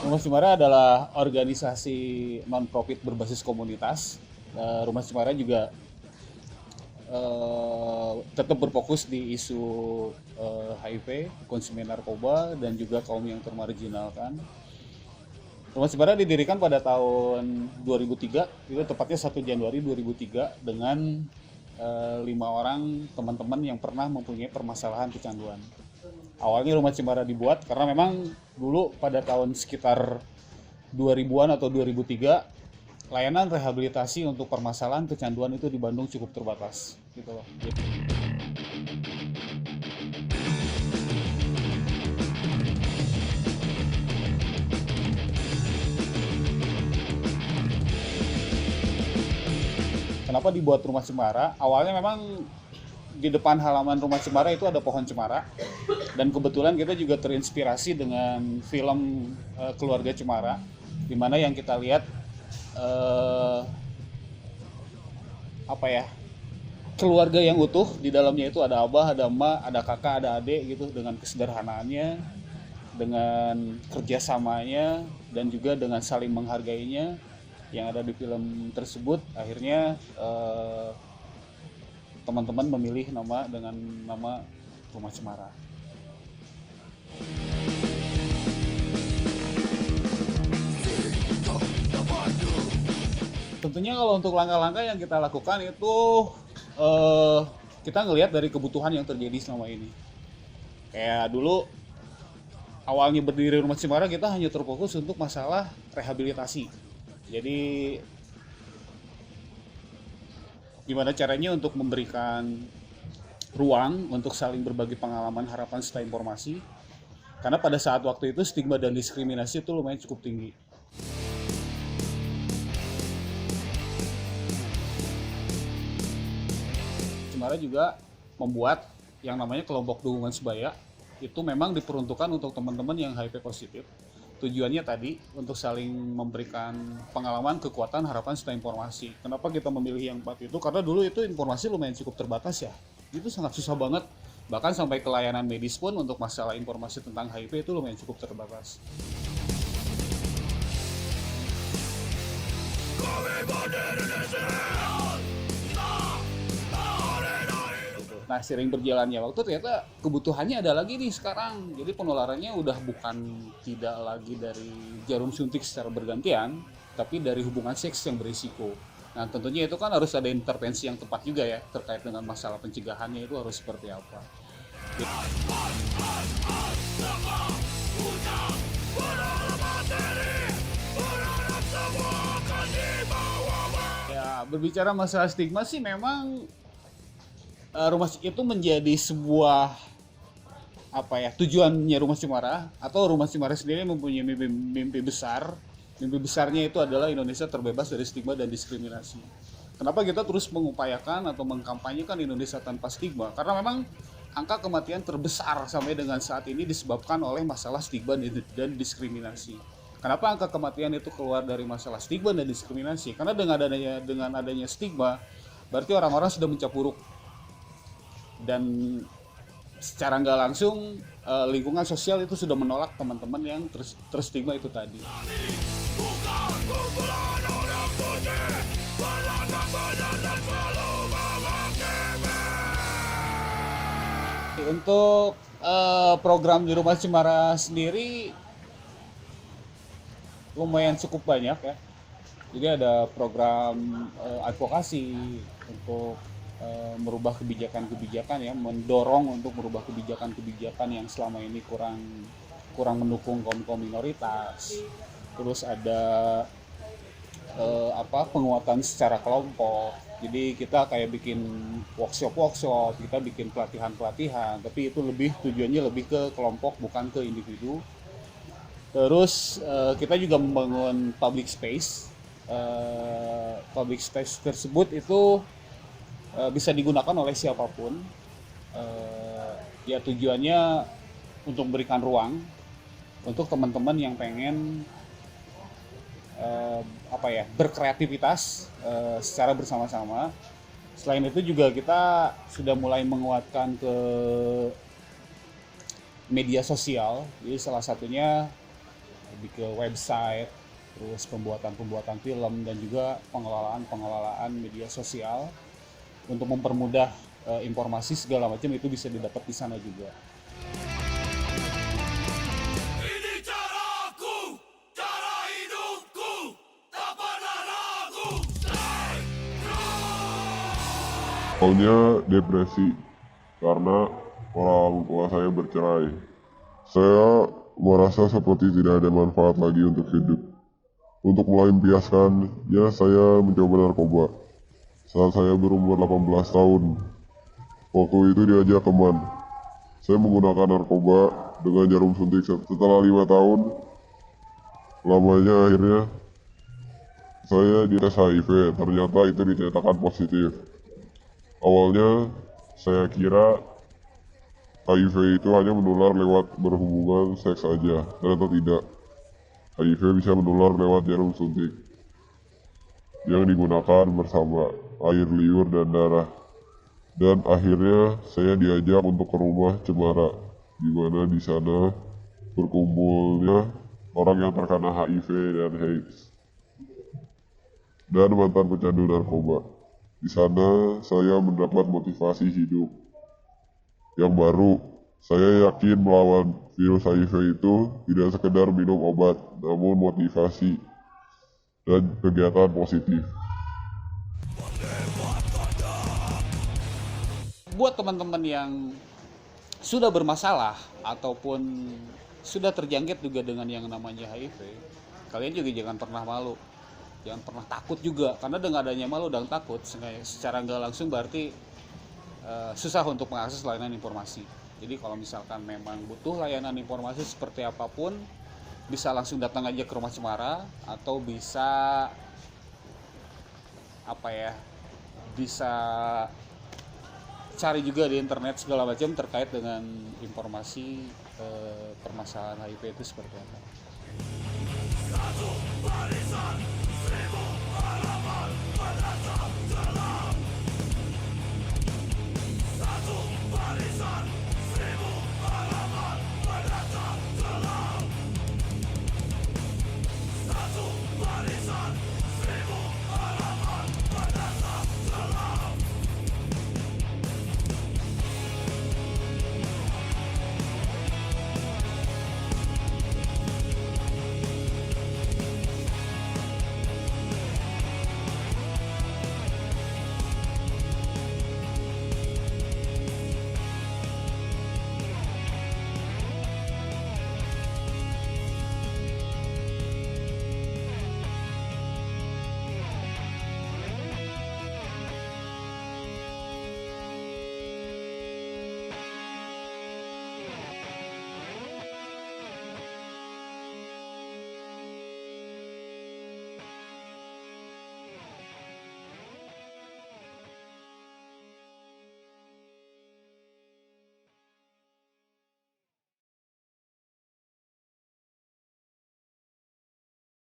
Rumah Cemara adalah organisasi non-profit berbasis komunitas. Rumah Cemara juga tetap berfokus di isu HIV, konsumen narkoba, dan juga kaum yang termarginalkan. Rumah Cemara didirikan pada tahun 2003, itu tepatnya 1 Januari 2003 dengan 5 orang teman-teman yang pernah mempunyai permasalahan kecanduan. Awalnya Rumah Cemara dibuat karena memang dulu pada tahun sekitar 2000-an atau 2003 layanan rehabilitasi untuk permasalahan kecanduan itu di Bandung cukup terbatas gitu loh. Kenapa dibuat Rumah Cemara? Awalnya memang di depan halaman Rumah Cemara itu ada pohon cemara, dan kebetulan kita juga terinspirasi dengan film Keluarga Cemara, di mana yang kita lihat keluarga yang utuh, di dalamnya itu ada abah, ada emak, ada kakak, ada adik gitu, dengan kesederhanaannya, dengan kerjasamanya, dan juga dengan saling menghargainya yang ada di film tersebut. Akhirnya teman-teman memilih nama dengan nama Rumah Cemara. Tentunya kalau untuk langkah-langkah yang kita lakukan itu kita ngelihat dari kebutuhan yang terjadi selama ini. Kayak dulu awalnya berdiri Rumah Cemara, kita hanya terfokus untuk masalah rehabilitasi. Jadi gimana caranya untuk memberikan ruang untuk saling berbagi pengalaman, harapan, serta informasi. Karena pada saat waktu itu stigma dan diskriminasi itu lumayan cukup tinggi. Cemara juga membuat yang namanya kelompok dukungan sebaya. Itu memang diperuntukkan untuk teman-teman yang HIV positif. Tujuannya tadi untuk saling memberikan pengalaman, kekuatan, harapan, serta informasi. Kenapa kita memilih yang 4 itu? Karena dulu itu informasi lumayan cukup terbatas ya. Itu sangat susah banget. Bahkan sampai ke layanan medis pun untuk masalah informasi tentang HIV itu lumayan cukup terbatas. Nah, sering berjalannya waktu ternyata kebutuhannya ada lagi nih sekarang. Jadi penularannya udah bukan tidak lagi dari jarum suntik secara bergantian, tapi dari hubungan seks yang berisiko. Nah, tentunya itu kan harus ada intervensi yang tepat juga ya, terkait dengan masalah pencegahannya itu harus seperti apa. Ya, berbicara masalah stigma sih memang rumah itu menjadi sebuah tujuannya Rumah Cemara, atau Rumah Cemara sendiri mempunyai mimpi besar. Mimpi besarnya itu adalah Indonesia terbebas dari stigma dan diskriminasi. Kenapa kita terus mengupayakan atau mengkampanyekan Indonesia tanpa stigma? Karena memang angka kematian terbesar sampai dengan saat ini disebabkan oleh masalah stigma dan diskriminasi. Kenapa angka kematian itu keluar dari masalah stigma dan diskriminasi? Karena dengan adanya stigma, berarti orang-orang sudah mencap buruk. Dan secara nggak langsung lingkungan sosial itu sudah menolak teman-teman yang terstigma itu tadi. untuk program di Rumah Cemara sendiri lumayan cukup banyak ya. Jadi ada program advokasi untuk merubah kebijakan-kebijakan ya, mendorong untuk merubah kebijakan-kebijakan yang selama ini kurang mendukung kaum minoritas. Terus ada penguatan secara kelompok. Jadi kita kayak bikin workshop, kita bikin pelatihan, tapi itu tujuannya lebih ke kelompok bukan ke individu. Terus kita juga membangun public space. Public space tersebut itu bisa digunakan oleh siapapun. Ya tujuannya untuk memberikan ruang untuk teman-teman yang pengen berkreativitas secara bersama-sama. Selain itu juga kita sudah mulai menguatkan ke media sosial. Jadi salah satunya lebih ke website, terus pembuatan film dan juga pengelolaan media sosial untuk mempermudah informasi segala macam itu bisa didapat di sana juga. Awalnya depresi karena orang tua saya bercerai. Saya merasa seperti tidak ada manfaat lagi untuk hidup. Untuk melampiaskannya, saya mencoba narkoba. Saat saya berumur 18 tahun, waktu itu diajak teman. Saya menggunakan narkoba dengan jarum suntik. Setelah 5 tahun, lamanya akhirnya saya dites HIV. Ternyata itu dinyatakan positif. Awalnya saya kira HIV itu hanya menular lewat berhubungan seks saja, ternyata tidak. HIV bisa menular lewat jarum suntik yang digunakan bersama air liur dan darah. Dan akhirnya saya diajak untuk ke Rumah Cemara, di mana di sana berkumpulnya orang yang terkena HIV dan AIDS dan mantan pecandu narkoba. Di sana saya mendapat motivasi hidup yang baru. Saya yakin melawan virus HIV itu tidak sekedar minum obat, namun motivasi dan kegiatan positif. Buat teman-teman yang sudah bermasalah ataupun sudah terjangkit juga dengan yang namanya HIV, kalian juga jangan pernah malu. Jangan pernah takut juga, karena dengan adanya malu dan takut secara nggak langsung berarti susah untuk mengakses layanan informasi. Jadi kalau misalkan memang butuh layanan informasi seperti apapun, bisa langsung datang aja ke Rumah Cemara, atau bisa bisa cari juga di internet segala macam terkait dengan informasi permasalahan HIV itu seperti apa.